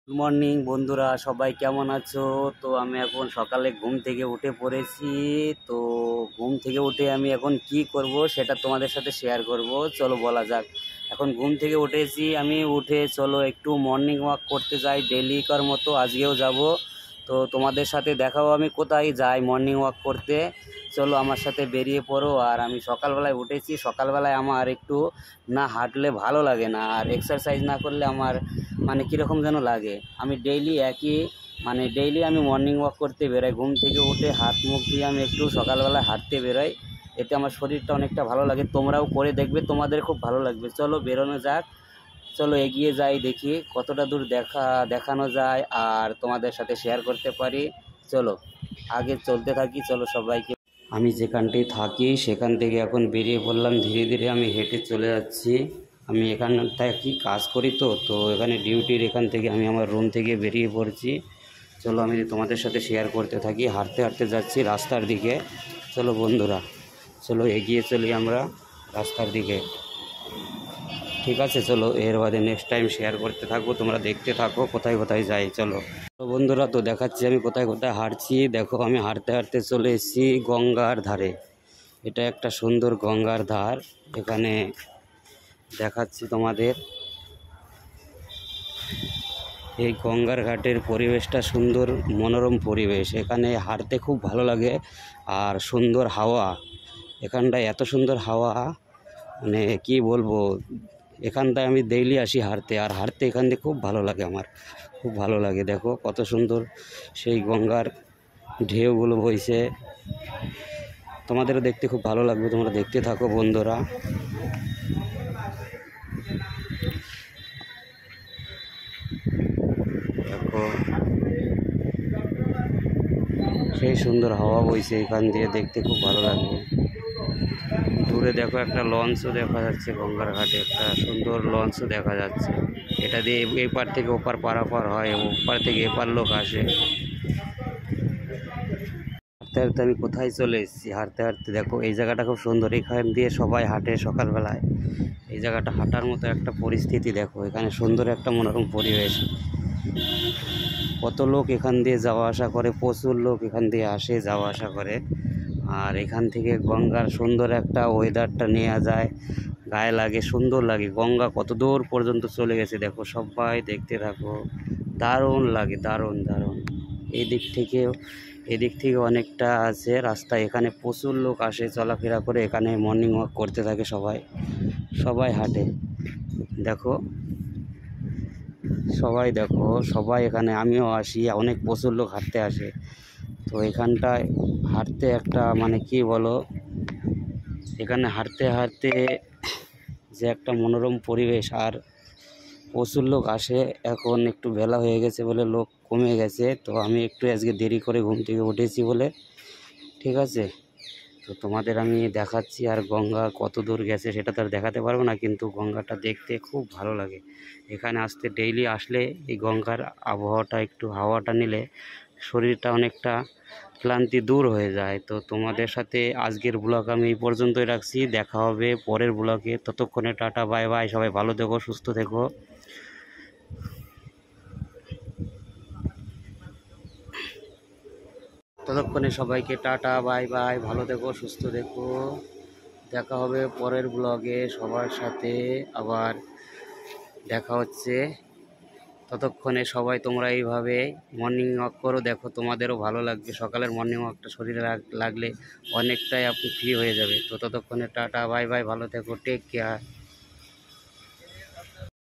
Good morning বন্ধুরা, সবাই কেমন আছো? তো আমি এখন সকালে ঘুম থেকে উঠে পড়েছি। তো ঘুম থেকে উঠে আমি এখন কি করব সেটা তোমাদের সাথে শেয়ার করব। চলো বলা যাক। এখন ঘুম থেকে উঠেছি, আমি উঠে চলো একটু মর্নিং ওয়াক করতে যাই ডেইলিকার মতো, আজকেও যাব। তো তোমাদের সাথে দেখাবো আমি কোথায় যাই মর্নিং ওয়াক করতে। চলো আমার সাথে বেরিয়ে পড়ো। আর আমি সকালবেলায় উঠেছি, সকালবেলায় আমার একটু না হাঁটলে ভালো লাগে না, আর এক্সারসাইজ না করলে আমার মানে কীরকম যেন লাগে। আমি ডেইলি আমি মর্নিং ওয়াক করতে বেরোই। ঘুম থেকে উঠে হাত মুখ দিয়ে আমি একটু সকালবেলায় হাঁটতে বেরোই, এতে আমার শরীরটা অনেকটা ভালো লাগে। তোমরাও করে দেখবে, তোমাদের খুব ভালো লাগবে। চলো বেরোনো যাক, চলো এগিয়ে যাই, দেখি কতটা দূর দেখানো যায় আর তোমাদের সাথে শেয়ার করতে পারি। চলো আগে চলতে থাকি। চলো সবাইকে, আমি যেখানটায় থাকি সেখান থেকে এখন বেরিয়ে পড়লাম, ধীরে ধীরে আমি হেঁটে চলে যাচ্ছি। আমি এখানটায় কি কাজ করি, তো এখানে ডিউটির এখান থেকে আমি আমার রুম থেকে বেরিয়ে পড়ছি। চলো আমি তোমাদের সাথে শেয়ার করতে থাকি। হাঁটতে হাঁটতে যাচ্ছি রাস্তার দিকে। চলো বন্ধুরা, চলো এগিয়ে চলি আমরা রাস্তার দিকে। ঠিক আছে, চলো এর বাদে নেক্সট টাইম শেয়ার করতে থাকবো, তোমরা দেখতে থাকো কোথায় কোথায় যাই। চলো বন্ধুরা, তো দেখাচ্ছি আমি কোথায় কোথায় হাঁটছি। দেখো আমি হাঁটতে হাঁটতে চলে এসেছি গঙ্গার ধারে। এটা একটা সুন্দর গঙ্গার ধার, এখানে দেখাচ্ছি তোমাদের। এই গঙ্গার ঘাটের পরিবেশটা সুন্দর, মনোরম পরিবেশ। এখানে হাঁটতে খুব ভালো লাগে আর সুন্দর হাওয়া। এখানটায় এত সুন্দর হাওয়া, মানে কি বলবো। এখানটায় আমি ডেইলি আসি হাঁটতে, আর হাঁটতে এখান থেকে খুব ভালো লাগে, আমার খুব ভালো লাগে। দেখো কত সুন্দর সেই গঙ্গার ঢেউগুলো বইছে, তোমাদেরও দেখতে খুব ভালো লাগবে। তোমরা দেখতে থাকো বন্ধুরা। দেখো সেই সুন্দর হাওয়া বইছে এখান দিয়ে, দেখতে খুব ভালো লাগবে। দূরে দেখো একটা লঞ্চও দেখা যাচ্ছে, গঙ্গার ঘাটে একটা সুন্দর লঞ্চও দেখা যাচ্ছে। এটা দিয়ে এই পার থেকে ওপার পারাপার হয়, ওপার থেকে এপার লোক আসে। হাঁটতে হাঁটতে আমি কোথায় চলে এসেছি, হাঁটতে হাঁটতে দেখো এই জায়গাটা খুব সুন্দর। এখান দিয়ে সবাই হাঁটে সকালবেলায়। এই জায়গাটা হাঁটার মতো একটা পরিস্থিতি। দেখো এখানে সুন্দর একটা মনোরম পরিবেশ। কত লোক এখান দিয়ে যাওয়া আসা করে, প্রচুর লোক এখান দিয়ে আসে যাওয়া আসা করে। আর এখান থেকে গঙ্গার সুন্দর একটা ওয়েদারটা নেওয়া যায়, গায়ে লাগে, সুন্দর লাগে। গঙ্গা কত দূর পর্যন্ত চলে গেছে দেখো, সবাই দেখতে থাকো। দারুণ লাগে, দারুণ দারুণ। এদিক থেকে অনেকটা আছে রাস্তা, এখানে প্রচুর লোক আসে চলাফেরা করে, এখানে মর্নিং ওয়াক করতে থাকে সবাই, সবাই হাঁটে। দেখো সবাই, দেখো সবাই এখানে, আমিও আসি, অনেক প্রচুর লোক হাঁটতে আসে। তো এখানটায় হাঁটতে একটা মানে কি বলো, এখানে হাঁটতে হাঁটতে যে একটা মনোরম পরিবেশ, আর প্রচুর লোক আসে। এখন একটু বেলা হয়ে গেছে বলে লোক কমে গেছে, তো আমি একটু আজকে দেরি করে ঘুম থেকে উঠেছি বলে। ঠিক আছে, তো তোমাদের আমি দেখাচ্ছি। আর গঙ্গা কত দূর গেছে সেটা তো আর দেখাতে পারবো না, কিন্তু গঙ্গাটা দেখতে খুব ভালো লাগে। এখানে আসতে, ডেইলি আসলে এই গঙ্গার আবহাওয়াটা, একটু হাওয়াটা নিলে শরীরটা অনেকটা ক্লান্তি দূর হয়ে যায়। তো তোমাদের সাথে আজকের ব্লগ আমি এই পর্যন্তই রাখছি, দেখা হবে পরের ব্লগে। ততক্ষণে টাটা, বাই বাই, সবাই ভালো থেকো, সুস্থ থেকো। ততক্ষণে সবাইকে টাটা, বাই বাই, ভালো থেকো, সুস্থ থেকো। দেখা হবে পরের ব্লগে, সবার সাথে আবার দেখা হচ্ছে। ততক্ষণে সবাই তোমরা এইভাবে মর্নিং ওয়াক করো, দেখো তোমাদেরও ভালো লাগবে। সকালের মর্নিং ওয়াকটা শরীরে লাগলে অনেকটাই আপনি ফ্রি হয়ে যাবে। তো ততক্ষণে টাটা, বাই বাই, ভালো থেকো, টেক কেয়ার।